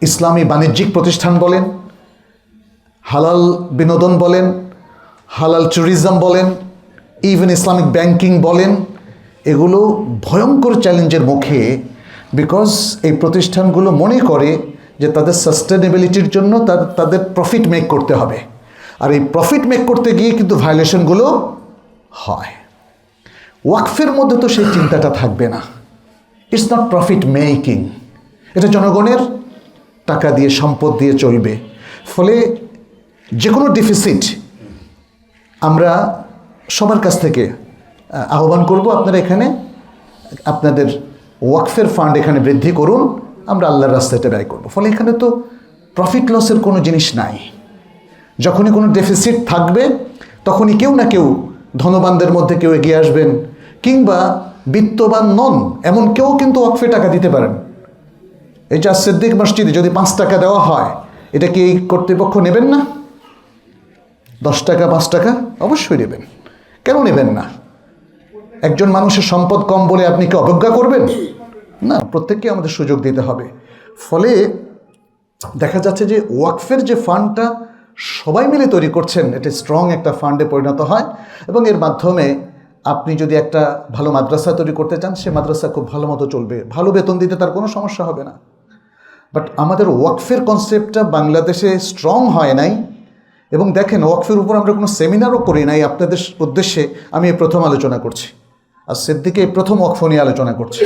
ইসলামী বাণিজ্যিক প্রতিষ্ঠান বলেন, হালাল বিনোদন বলেন, হালাল ট্যুরিজম বলেন, ইভেন ইসলামিক ব্যাংকিং বলেন, এগুলো ভয়ঙ্কর চ্যালেঞ্জের মুখে। বিকজ এই প্রতিষ্ঠানগুলো মনে করে যে তাদের সাস্টেনেবিলিটির জন্য তাদের প্রফিট মেক করতে হবে, আর এই প্রফিট মেক করতে গিয়ে কিন্তু ভায়োলেশনগুলো হয়। ওয়াকফের মধ্যে তো সেই চিন্তাটা থাকবে না। ইটস নট প্রফিট মেকিং, এটা জনগণের টাকা দিয়ে, সম্পদ দিয়ে চলবে। ফলে যে কোনো ডিফিসিট আমরা সবার কাছ থেকে আহ্বান করব, আপনারা এখানে আপনাদের ওয়াকফের ফান্ড এখানে বৃদ্ধি করুন, আমরা আল্লাহর রাস্তায় ব্যয় করব। ফলে এখানে তো প্রফিট লসের কোনো জিনিস নাই। যখনই কোনো ডেফিসিট থাকবে, তখনই কেউ না কেউ, ধনবানদের মধ্যে কেউ এগিয়ে আসবেন, কিংবা বিত্তবান নন এমন কেউ কিন্তু ওয়াকফে টাকা দিতে পারেন। এই যে সিদ্দিক মসজিদে যদি 5 টাকা দেওয়া হয়, এটা কি এই কর্তৃপক্ষ নেবেন না? 10 টাকা, 5 টাকা অবশ্যই নেবেন। কেন নেবেন না? একজন মানুষের সম্পদ কম বলে আপনি কি অবজ্ঞা করবেন? না, প্রত্যেককে আমাদের সুযোগ দিতে হবে। ফলে দেখা যাচ্ছে যে ওয়াকফের যে ফান্ডটা সবাই মিলে তৈরি করছেন, এটা স্ট্রং একটা ফান্ডে পরিণত হয়, এবং এর মাধ্যমে আপনি যদি একটা ভালো মাদ্রাসা তৈরি করতে চান, সে মাদ্রাসা খুব ভালো মতো চলবে, ভালো বেতন দিতে তার কোনো সমস্যা হবে না। বাট আমাদের ওয়াকফের কনসেপ্টটা বাংলাদেশে স্ট্রং হয় নাই। এবং দেখেন, ওয়াকফের উপর আমরা কোনো সেমিনারও করি নাই। আপনাদের উদ্দেশ্যে আমি এই প্রথম আলোচনা করছি, আর সিদ্দিকে এই প্রথম ওয়াকফ নিয়ে আলোচনা করছি।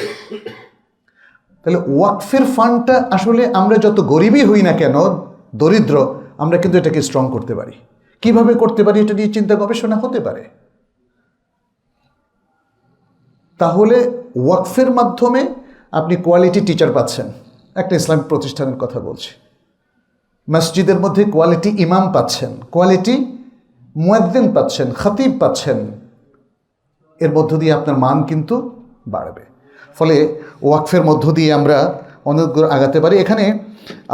তাহলে ওয়াকফের ফান্ডটা আসলে আমরা যত গরিবই হই না কেন, দরিদ্র, আমরা কিন্তু এটাকে স্ট্রং করতে পারি। কিভাবে করতে পারি এটা নিয়ে চিন্তা গবেষণা হতে পারে। তাহলে ওয়াকফের মাধ্যমে আপনি কোয়ালিটি টিচার পাচ্ছেন, একটা ইসলামিক প্রতিষ্ঠানের কথা বলছি। মসজিদের মধ্যে কোয়ালিটি ইমাম পাচ্ছেন, কোয়ালিটি মুয়াজ্জিন পাচ্ছেন, খতিব পাচ্ছেন। এর মধ্য দিয়ে আপনার মান কিন্তু বাড়বে। ফলে ওয়াকফের মধ্য দিয়ে আমরা অনেক দূর আগাতে পারি। এখানে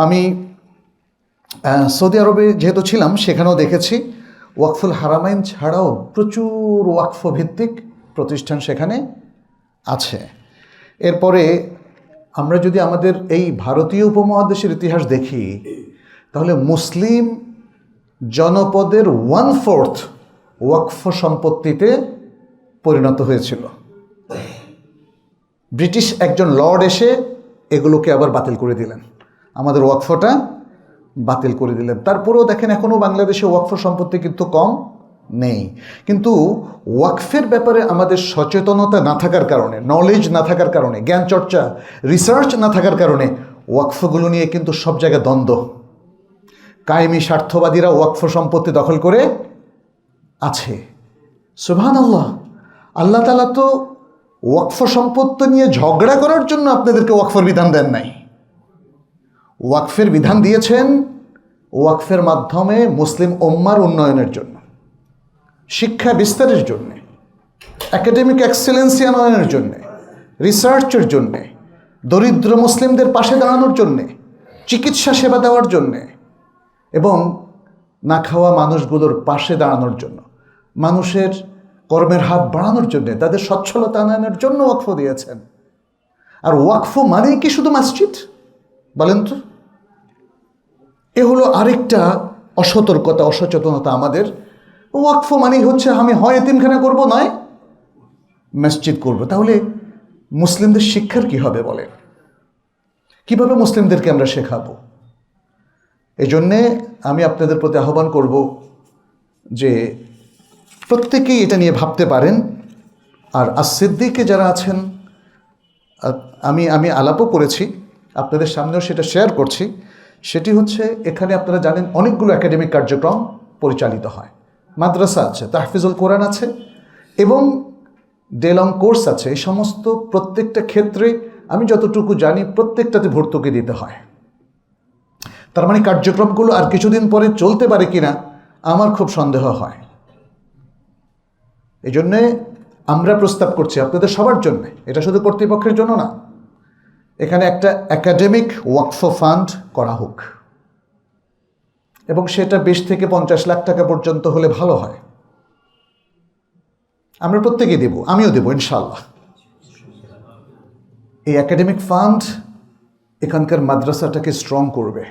আমি সৌদি আরবে যেহেতু ছিলাম, সেখানেও দেখেছি ওয়াকফুল হারামাইন ছাড়াও প্রচুর ওয়াকফ ভিত্তিক প্রতিষ্ঠান সেখানে আছে। এরপরে আমরা যদি আমাদের এই ভারতীয় উপমহাদেশের ইতিহাস দেখি, তাহলে মুসলিম জনপদের 1/4 ওয়াকফ সম্পত্তিতে পরিণত হয়েছিল। ব্রিটিশ একজন লর্ড এসে এগুলোকে আবার বাতিল করে দিলেন, আমাদের ওয়াকফটা বাতিল করে দিলেন। তারপরেও দেখেন, এখনও বাংলাদেশে ওয়াকফ সম্পত্তি কিন্তু কম নেই। কিন্তু ওয়াকফের ব্যাপারে আমাদের সচেতনতা না থাকার কারণে, নলেজ না থাকার কারণে, জ্ঞান চর্চা, রিসার্চ না থাকার কারণে ওয়াকফগুলো নিয়ে কিন্তু সব জায়গায় দ্বন্দ্ব। কায়েমি স্বার্থবাদীরা ওয়াকফ সম্পত্তি দখল করে আছে। সুবহানাল্লাহ, আল্লাহ তাআলা তো ওয়াকফ সম্পত্তি নিয়ে ঝগড়া করার জন্য আপনাদেরকে ওয়াকফের বিধান দেন নাই। ওয়াকফের বিধান দিয়েছেন ওয়াকফের মাধ্যমে মুসলিম উম্মার উন্নয়নের জন্য, শিক্ষা বিস্তারের জন্যে, একাডেমিক এক্সেলেন্সি আনয়নের জন্যে, রিসার্চের জন্যে, দরিদ্র মুসলিমদের পাশে দাঁড়ানোর জন্যে, চিকিৎসা সেবা দেওয়ার জন্যে, এবং না খাওয়া মানুষগুলোর পাশে দাঁড়ানোর জন্য, মানুষের কর্মের হাত বাড়ানোর জন্যে, তাদের সচ্ছলতা আনয়নের জন্য ওয়াকফ দিয়েছেন। আর ওয়াকফ মানেই কি শুধু মসজিদ? বলেন তো। এ হলো আরেকটা অসতর্কতা, অসচেতনতা আমাদের। ওয়াকফ মানেই হচ্ছে আমি হয় এতিমখানা করব, নয় মসজিদ করব। তাহলে মুসলিমদের শিক্ষার কি হবে বলেন? কিভাবে মুসলিমদেরকে আমরা শেখাবো? এই জন্যে আমি আপনাদের প্রতি আহ্বান করব যে প্রত্যেকেই এটা নিয়ে ভাবতে পারেন। আর সিদ্দিকে যারা আছেন, আমি আলাপও করেছি, আপনাদের সামনেও সেটা শেয়ার করছি। সেটি হচ্ছে, এখানে আপনারা জানেন অনেকগুলো একাডেমিক কার্যক্রম পরিচালিত হয়। মাদ্রাসা আছে, তাহফিজুল কোরআন আছে এবং ডে লং কোর্স আছে। এই সমস্ত প্রত্যেকটা ক্ষেত্রে আমি যতটুকু জানি প্রত্যেকটাতে ভর্তুকি দিতে হয়। তার মানে কার্যক্রমগুলো আর কিছুদিন পরে চলতে পারে কিনা আমার খুব সন্দেহ হয়। এই জন্যে আমরা প্রস্তাব করছি আপনাদের সবার জন্য, এটা শুধু কর্তৃপক্ষের জন্য না, এখানে একটা একাডেমিক ওয়াকফ ফান্ড করা হোক এবং সেটা 20 থেকে 50 লাখ টাকা পর্যন্ত হলে ভালো হয়। আমরা প্রত্যেকেই দেব, আমিও দেব ইনশাআল্লাহ। এই একাডেমিক ফান্ড এখানকার মাদ্রাসাটাকে স্ট্রং করবে।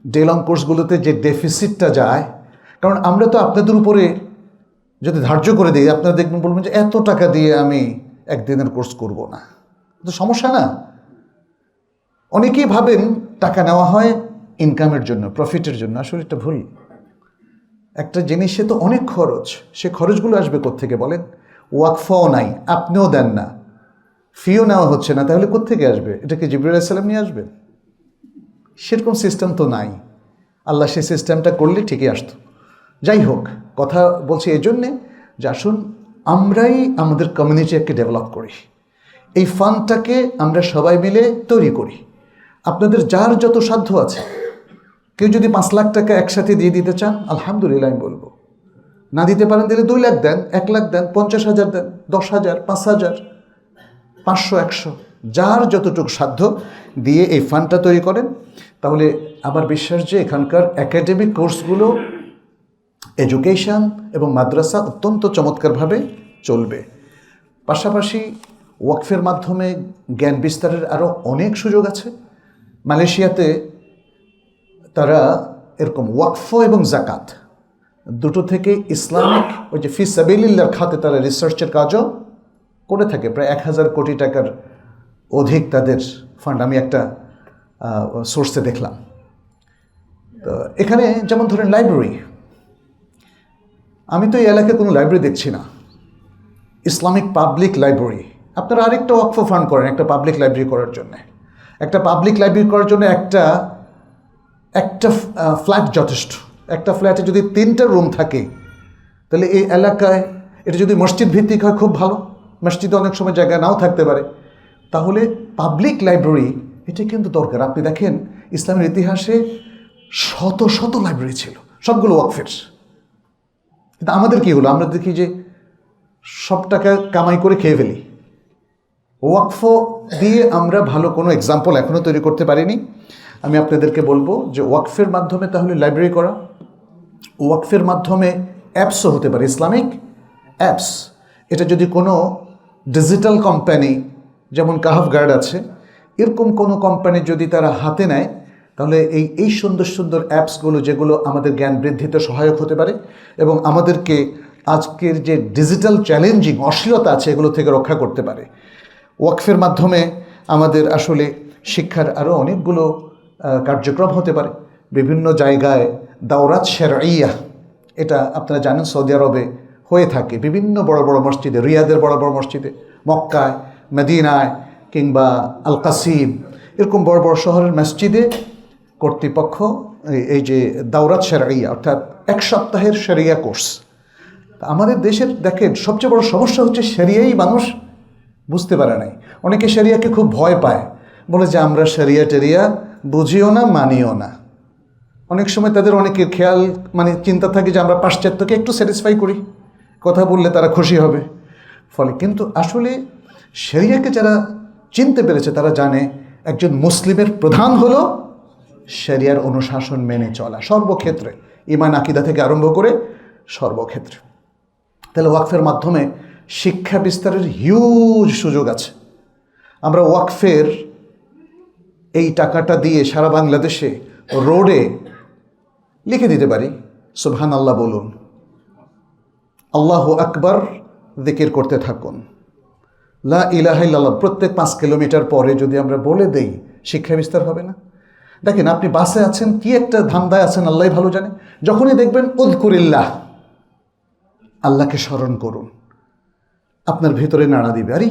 ডে লং কোর্সগুলোতে যে ডেফিসিটটা যায়, কারণ আমরা তো আপনাদের উপরে যদি ধার্য করে দিই, আপনারা দেখবেন বলবেন যে এত টাকা দিয়ে আমি একদিনের কোর্স করব না, তো সমস্যা না। অনেকেই ভাবেন টাকা নেওয়া হয় ইনকামের জন্য, প্রফিটের জন্য। আসলে এটা ভুল। একটা জিনিসে তো অনেক খরচ, সে খরচগুলো আসবে কোত্থেকে বলেন? ওয়াকফও নাই, আপনিও দেন না, ফিও নেওয়া হচ্ছে না, তাহলে কোত্থেকে আসবে? এটা কি জিবরাইল আলাইহিস সালাম নিয়ে আসবেন? সেরকম সিস্টেম তো নাই। আল্লাহ সেই সিস্টেমটা করলে ঠিকই আসতো। যাই হোক, কথা বলছি এই জন্যে যে আসুন আমরাই আমাদের কমিউনিটিকে ডেভেলপ করি, এই ফান্ডটাকে আমরা সবাই মিলে তৈরি করি। আপনাদের যার যত সাধ্য আছে, কেউ যদি 5 লাখ টাকা একসাথে দিয়ে দিতে চান, আলহামদুলিল্লাহ আমি বলবো। না দিতে পারেন দিলে 2 লাখ দেন, 1 লাখ দেন, 50,000 দেন, 10,000, 5,000, 500, 100, যার যতটুকু সাধ্য দিয়ে এই ফান্ডটা তৈরি করেন। তাহলে আমার বিশ্বাস যে এখানকার একাডেমিক কোর্সগুলো, এডুকেশন এবং মাদ্রাসা অত্যন্ত চমৎকারভাবে চলবে। পাশাপাশি ওয়াকফের মাধ্যমে জ্ঞান বিস্তারের আরও অনেক সুযোগ আছে। মালয়েশিয়াতে তারা এরকম ওয়াকফ এবং জাকাত দুটো থেকে ইসলামিক ওই যে ফি সাবিলিল্লাহর খাতে তারা রিসার্চের কাজও করে থাকে। প্রায় 1000 কোটি টাকার অধিক তাদের ফান্ড আমি একটা সোর্সে দেখলাম। তো এখানে যেমন ধরেন লাইব্রেরি, আমি তো এই এলাকায় কোনো লাইব্রেরি দেখছি না, ইসলামিক পাবলিক লাইব্রেরি। আপনারা আরেকটা ওয়াকফ ফান্ড করেন একটা পাবলিক লাইব্রেরি করার জন্য। একটা পাবলিক লাইব্রেরি করার জন্য একটা ফ্ল্যাট যথেষ্ট। একটা ফ্ল্যাটে যদি 3টা রুম থাকে, তাহলে এই এলাকায় এটা যদি মসজিদ ভিত্তিক হয় খুব ভালো। মসজিদে অনেক সময় জায়গা নাও থাকতে পারে, তাহলে পাবলিক লাইব্রেরি এটা কিন্তু দরকার। আপনি দেখেন ইসলামের ইতিহাসে শত শত লাইব্রেরি ছিল, সবগুলো ওয়াকফের। কিন্তু আমাদের কি হলো? আমরা দেখি যে সব টাকা কামাই করে খেয়ে ফেলি। ওয়াকফ দিয়ে আমরা ভালো কোনো এক্সাম্পল এখনও তৈরি করতে পারিনি। আমি আপনাদেরকে বলবো যে ওয়াকফের মাধ্যমে তাহলে লাইব্রেরি করা, ওয়াকফের মাধ্যমে অ্যাপসও হতে পারে, ইসলামিক অ্যাপস। এটা যদি কোনো ডিজিটাল কোম্পানি যেমন কাহাফ গার্ড আছে, এরকম কোনো কোম্পানি যদি তারা হাতে নেয়, তাহলে এই সুন্দর সুন্দর অ্যাপসগুলো যেগুলো আমাদের জ্ঞান বৃদ্ধিতে সহায়ক হতে পারে এবং আমাদেরকে আজকের যে ডিজিটাল চ্যালেঞ্জিং অশ্লীলতা আছে এগুলো থেকে রক্ষা করতে পারে। ওয়াকফের মাধ্যমে আমাদের আসলে শিক্ষার আরও অনেকগুলো কার্যক্রম হতে পারে। বিভিন্ন জায়গায় দাওরাত শারঈয়া, এটা আপনারা জানেন সৌদি আরবে হয়ে থাকে বিভিন্ন বড় বড় মসজিদে, রিয়াদের বড় বড় মসজিদে, মক্কায়, মদিনায় কিংবা আল কাসিম, এরকম বড় বড় শহরের মসজিদে কর্তৃপক্ষ এই যে দাওরাত শারঈয়া অর্থাৎ 1 সপ্তাহের শরিয়া কোর্স। আমাদের দেশের দেখেন সবচেয়ে বড় সমস্যা হচ্ছে শরিয়াই মানুষ বুঝতে পারে নাই। অনেকে শরিয়াকে খুব ভয় পায়, বলে যে আমরা শরিয়া টেরিয়া বুঝিও না, মানিও না। অনেক সময় তাদের অনেকের খেয়াল চিন্তা থাকে যে আমরা পাশ্চাত্যকে একটু স্যাটিসফাই করি, কথা বললে তারা খুশি হবে। ফলে কিন্তু আসলে শরিয়াকে যারা চিনতে পেরেছে তারা জানে একজন মুসলিমের প্রধান হলো শরিয়ার অনুশাসন মেনে চলা সর্বক্ষেত্রে, ঈমান আকীদা থেকে আরম্ভ করে সর্বক্ষেত্রে। তাহলে ওয়াকফের মাধ্যমে শিক্ষা বিস্তারের হিউজ সুযোগ আছে। আমরা ওয়াকফের এই টাকাটা দিয়ে সারা বাংলাদেশে রোডে লিখে দিতে পারি সুবহানাল্লাহ বলুন, আল্লাহু আকবার জিকির করতে থাকুন, লা ইলাহা ইল্লাল্লাহ প্রত্যেক 5 কিলোমিটার পরে যদি আমরা বলে দেই, শিক্ষা বিস্তার হবে না? দেখেন আপনি বাসে আছেন, কি একটা ধান্দায় আছেন আল্লাহই ভালো জানে, যখনই দেখবেন উযকুরিল্লাহ, আল্লাহকে স্মরণ করুন, আপনার ভেতরে নাড়া দিবে, আরে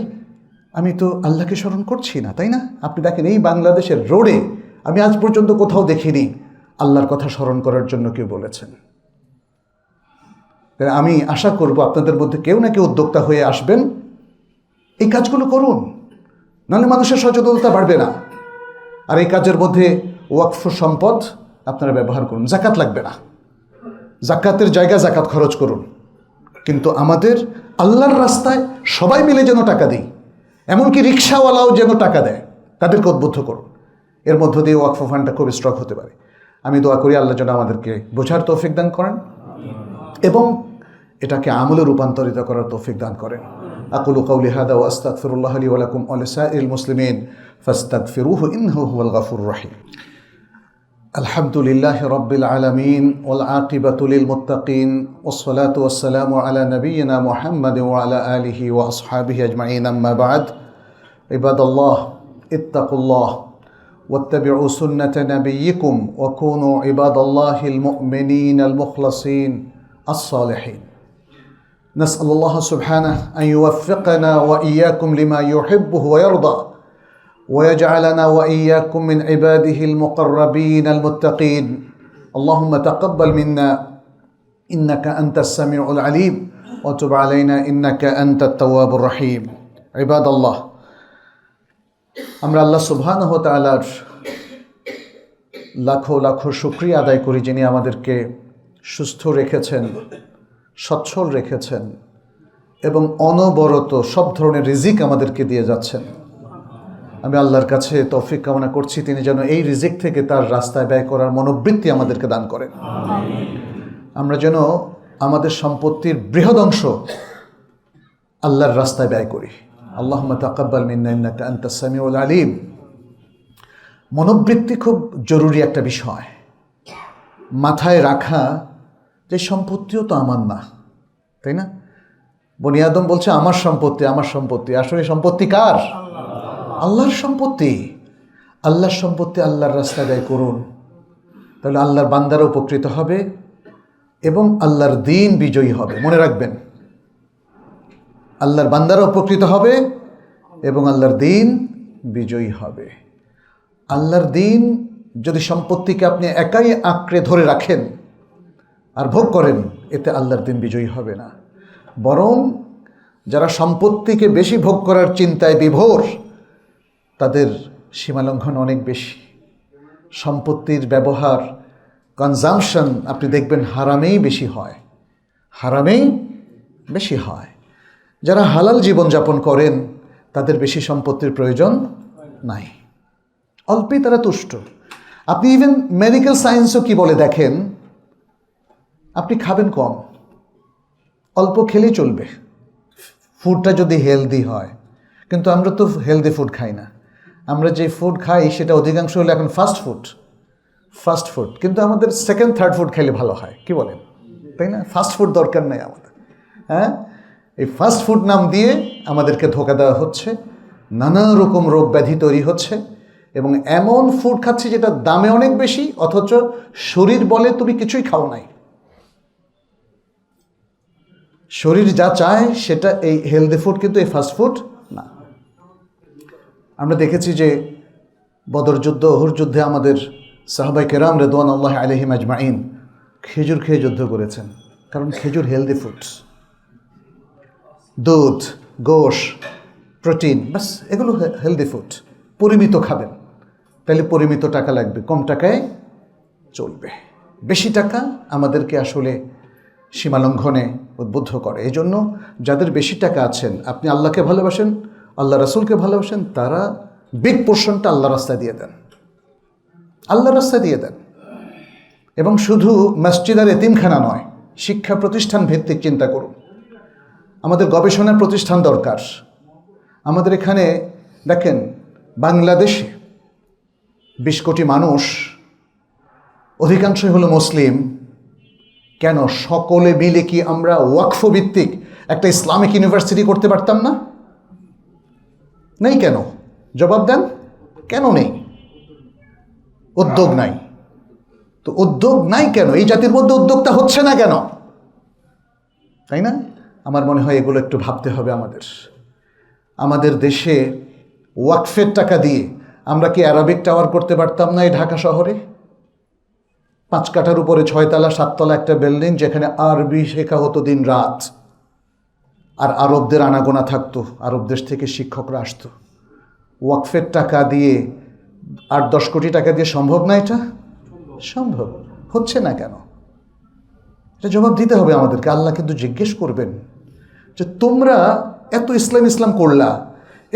আমি তো আল্লাহকে স্মরণ করছি না, তাই না? আপনি দেখেন এই বাংলাদেশের রোডে আমি আজ পর্যন্ত কোথাও দেখিনি আল্লাহর কথা স্মরণ করার জন্য কেউ বলেছেন। আমি আশা করব আপনাদের মধ্যে কেউ না কেউ উদ্যোক্তা হয়ে আসবেন, এই কাজগুলো করুন, নাহলে মানুষের সচেতনতা বাড়বে না। আর এই কাজের মধ্যে ওয়াকফ সম্পদ আপনারা ব্যবহার করুন, জাকাত লাগবে না, জাকাতের জায়গা জাকাত খরচ করুন, কিন্তু আমাদের আল্লাহর রাস্তায় সবাই মিলে যেন টাকা দিই, এমনকি রিক্সাওয়ালাও যেন টাকা দেয়, তাদেরকে উদ্বুদ্ধ করুন। এর মধ্য দিয়ে ওয়াকফ ফান্ডটা খুব স্ট্রং হতে পারে। আমি দোয়া করি আল্লাহ যেন আমাদেরকে বোঝার তৌফিক দান করেন এবং এটাকে আমলে রূপান্তরিত করার তৌফিক দান করেন। আকুলু কাউলি হাদা ওয়া আস্তাগফিরুল্লাহ লি ওয়া লাকুম ওয়া লিসাইরিল মুসলিমিন ফাস্তাগফিরুহু ইন্নাহু হুয়াল গাফুরুর রহিম। আলহামদুলিল্লাহি রাব্বিল আলামিন ওয়াল আকিবাতু লিল মুত্তাকিন ওয়াস সালাতু ওয়াস সালামু আলা নাবিয়িনা মুহাম্মাদ ওয়া আলা আলিহি ওয়া আসহাবিহি আজমাইন, আম্মা বা'দ। ইবাদাল্লাহ ইত্তাকুল্লাহ واتبعوا سنة نبيكم وكونوا عباد الله المؤمنين المخلصين الصالحين. نسأل الله سبحانه أن يوفقنا وإياكم لما يحبه ويرضى ويجعلنا وإياكم من عباده المقربين المتقين. اللهم تقبل منا إنك أنت السميع العليم وتب علينا إنك أنت التواب الرحيم. عباد الله, আমরা আল্লাহ সুবহানাহু ওয়া তাআলার লাখো লাখো শুকরিয়া আদায় করি, যিনি আমাদেরকে সুস্থ রেখেছেন, সচ্ছল রেখেছেন এবং অনবরত সব ধরনের রিজিক আমাদেরকে দিয়ে যাচ্ছেন। আমি আল্লাহর কাছে তৌফিক কামনা করছি তিনি যেন এই রিজিক থেকে তার রাস্তায় ব্যয় করার মনোবৃত্তি আমাদেরকে দান করেন। আমরা যেন আমাদের সম্পত্তির বৃহৎ অংশ আল্লাহর রাস্তায় ব্যয় করি। আল্লাহুম্মা তাকাব্বাল মিন্না ইন্নাকা আনতাস সামিউল আলিম। মনোবৃত্তি খুব জরুরি একটা বিষয়, মাথায় রাখা যে সম্পত্তিও তো আমার না, তাই না? বনি আদম বলছে আমার সম্পত্তি, আমার সম্পত্তি। আসলে সম্পত্তি কার? আল্লাহর সম্পত্তি। আল্লাহর সম্পত্তি আল্লাহর রাস্তায় ব্যয় করুন, তাহলে আল্লাহর বান্দারা উপকৃত হবে এবং আল্লাহর দ্বীন বিজয়ী হবে। মনে রাখবেন, আল্লাহর বান্দারা উপকৃত হবে এবং আল্লাহর দ্বীন বিজয়ী হবে। আল্লাহর দ্বীন যদি সম্পত্তিকে আপনি একাই আঁকড়ে ধরে রাখেন আর ভোগ করেন, এতে আল্লাহর দ্বীন বিজয়ী হবে না। বরং যারা সম্পত্তিকে বেশি ভোগ করার চিন্তায় বিভোর, তাদের সীমালঙ্ঘন অনেক বেশি। সম্পত্তির ব্যবহার, কনজামশন আপনি দেখবেন হারামেই বেশি হয়, হারামেই বেশি হয়। যারা হালাল জীবনযাপন করেন তাদের বেশি সম্পত্তির প্রয়োজন নাই, অল্পেই তারা তুষ্ট। আপনি ইভেন মেডিকেল সায়েন্সও কি বলে দেখেন, আপনি খাবেন কম, অল্প খেলেই চলবে, ফুডটা যদি হেলদি হয়। কিন্তু আমরা তো হেলদি ফুড খাই না, আমরা যে ফুড খাই সেটা অধিকাংশ হলো এখন ফাস্ট ফুড। কিন্তু আমাদের সেকেন্ড থার্ড ফুড খাইলে ভালো হয়, কি বলেন, তাই না? ফাস্ট ফুড দরকার নেই আমাদের। হ্যাঁ, এই ফাস্ট ফুড নাম দিয়ে আমাদেরকে ধোঁকা দেওয়া হচ্ছে, নানা রকম রোগ ব্যাধি তৈরি হচ্ছে এবং এমন ফুড খাচ্ছি যেটা দামে অনেক বেশি, অথচ শরীর বলে তুমি কিছুই খাও নাই। শরীর যা চায় সেটা এই হেলদি ফুড, কিন্তু এই ফাস্ট ফুড না। আমরা দেখেছি যে বদর যুদ্ধ, উহুদ যুদ্ধে আমাদের সাহাবায়ে কেরাম রিদওয়ানুল্লাহি আলাইহিম আজমাইন খেজুর খেয়ে যুদ্ধ করেছেন, কারণ খেজুর হেলদি ফুড। দুধ, গোশ, প্রোটিন, বাস এগুলো হেলদি ফুড। পরিমিত খাবেন, তাহলে পরিমিত টাকা লাগবে, কম টাকায় চলবে। বেশি টাকা আমাদেরকে আসলে সীমালঙ্ঘনে উদ্বুদ্ধ করে। এই জন্য যাদের বেশি টাকা আছেন, আপনি আল্লাহকে ভালোবাসেন, আল্লাহ রাসূলকে ভালোবাসেন, তারা বিগ পোর্শনটা আল্লাহ রাস্তায় দিয়ে দেন, আল্লাহ রাস্তায় দিয়ে দেন। এবং শুধু মসজিদ আর এতিমখানা নয়, শিক্ষা প্রতিষ্ঠান ভিত্তিক চিন্তা করুন। আমাদের গবেষণার প্রতিষ্ঠান দরকার। আমাদের এখানে দেখেন, বাংলাদেশে 20 কোটি মানুষ, অধিকাংশই হলো মুসলিম। কেন সকলে মিলে কি আমরা ওয়াকফ ভিত্তিক একটা ইসলামিক ইউনিভার্সিটি করতে পারতাম না? নেই কেন? জবাব দেন, কেন নেই? উদ্যোগ নাই। তো উদ্যোগ নাই কেন? এই জাতির মধ্যে উদ্যোগটা হচ্ছে না কেন? তাই না? আমার মনে হয় এগুলো একটু ভাবতে হবে আমাদের দেশে ওয়াকফের টাকা দিয়ে আমরা কি অ্যারাবিক টাওয়ার করতে পারতাম না এই ঢাকা শহরে? 5 কাঠার উপরে 6 তলা 7 তলা একটা বিল্ডিং, যেখানে আরবি শেখা হতো দিন রাত, আর আরবদের আনাগোনা থাকতো, আরব দেশ থেকে শিক্ষকরা আসতো। ওয়াকফের টাকা দিয়ে 8-10 কোটি টাকা দিয়ে সম্ভব না? এটা সম্ভব, হচ্ছে না কেন? এটা জবাব দিতে হবে আমাদেরকে। আল্লাহ কিন্তু জিজ্ঞেস করবেন যে তোমরা এত ইসলাম করলা,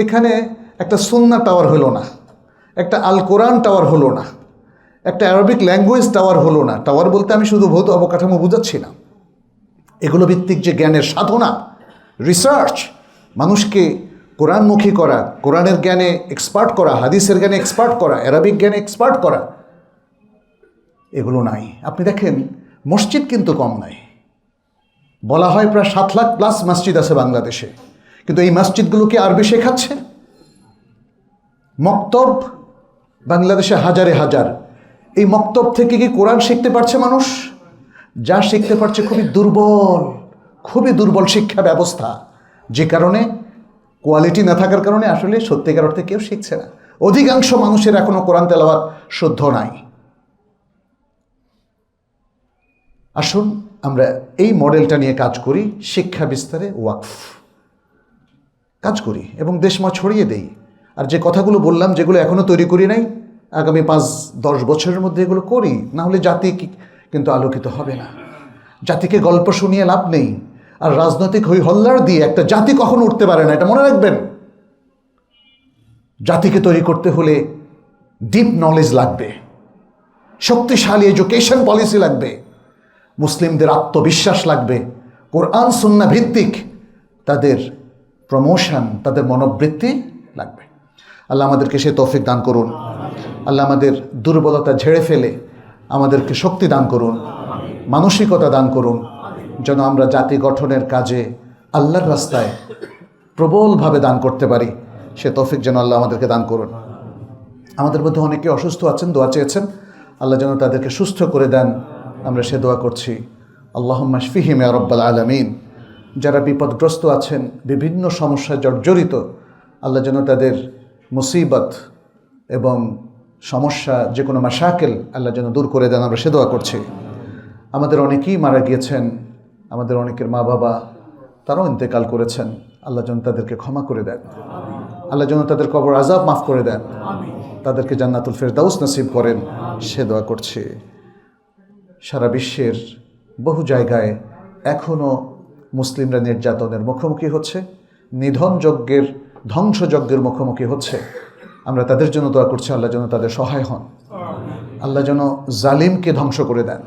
এখানে একটা সুন্নাহ টাওয়ার হলো না, একটা আল কোরআন টাওয়ার হলো না, একটা অ্যারাবিক ল্যাঙ্গুয়েজ টাওয়ার হলো না। টাওয়ার বলতে আমি শুধু ভৌত অবকাঠামো বুঝাচ্ছি না, এগুলো ভিত্তিক যে জ্ঞানের সাধনা, রিসার্চ, মানুষকে কোরআনমুখী করা, কোরআনের জ্ঞানে এক্সপার্ট করা, হাদিসের জ্ঞানে এক্সপার্ট করা, অ্যারাবিক জ্ঞানে এক্সপার্ট করা, এগুলো নাই। আপনি দেখেন মসজিদ কিন্তু কম নাই, বলা হয় প্রায় 7 লাখ প্লাস মসজিদ আছে বাংলাদেশে, কিন্তু এই মসজিদগুলোকে আরবি শেখাচ্ছে? মক্তব বাংলাদেশে হাজারে হাজার, এই মক্তব থেকে কি কোরআন শিখতে পারছে মানুষ? যা শিখতে পারছে খুবই দুর্বল শিক্ষা ব্যবস্থা, যে কারণে কোয়ালিটি না থাকার কারণে আসলে সত্যিকার অর্থে কেউ শিখছে না। অধিকাংশ মানুষের এখনো কোরআন তেলাওয়াত শুদ্ধ নাই। আসুন আমরা এই মডেলটা নিয়ে কাজ করি, শিক্ষা বিস্তারে ওয়াকফ কাজ করি এবং দেশময় ছড়িয়ে দেই। আর যে কথাগুলো বললাম, যেগুলো এখনো তৈরি করি নাই, আগামী 5-10 বছরের মধ্যে এগুলো করি, না হলে জাতি কিন্তু আলোকিত হবে না। জাতিকে গল্প শুনিয়ে লাভ নেই, আর রাজনৈতিক হই হল্লার দিয়ে একটা জাতি কখনো উঠতে পারে না, এটা মনে রাখবেন। জাতিকে তৈরি করতে হলে ডিপ নলেজ লাগবে, শক্তিশালী এডুকেশন পলিসি লাগবে, মুসলিমদের আত্মবিশ্বাস লাগবে, কোরআন সুন্নাহ ভিত্তিক তাদের প্রমোশন, তাদের মনোবৃত্তি লাগবে। আল্লাহ আমাদেরকে সে তৌফিক দান করুন। আল্লাহ আমাদের দুর্বলতা ঝেড়ে ফেলে আমাদেরকে শক্তি দান করুন, মানসিকতা দান করুন, যেন আমরা জাতি গঠনের কাজে আল্লাহর রাস্তায় প্রবলভাবে দান করতে পারি। সে তৌফিক যেন আল্লাহ আমাদেরকে দান করুন। আমাদের মধ্যে অনেকে অসুস্থ আছেন, দোয়া চেয়েছেন, আল্লাহ যেন তাদেরকে সুস্থ করে দেন, আমরা সে দোয়া করছি। আল্লাহুম্মা শফিহিম ইয়া রাব্বাল আলামিন। যারা বিপদগ্রস্ত আছেন, বিভিন্ন সমস্যায় জর্জরিত, আল্লাহ যেন তাদের মুসিবত এবং সমস্যা, যে কোনো মাশাকিল আল্লাহ যেন দূর করে দেন, আমরা সে দোয়া করছি। আমাদের অনেকেই মারা গিয়েছেন, আমাদের অনেকের মা বাবা তারাও ইন্তেকাল করেছেন, আল্লাহ যেন তাদেরকে ক্ষমা করে দেন, আল্লাহ যেন তাদের কবর আযাব মাফ করে দেন, তাদেরকে জান্নাতুল ফেরদাউস নসিব করেন, সে দোয়া করছি। সারা বিশ্বের বহু জায়গায় এখনও মুসলিমরা নির্যাতনের মুখোমুখি হচ্ছে, নিধন যজ্ঞের, ধ্বংসযজ্ঞের মুখোমুখি হচ্ছে। আমরা তাদের জন্য দোয়া করছি, আল্লাহ যেন তাদের সহায় হন, আল্লাহ যেন জালিমকে ধ্বংস করে দেন।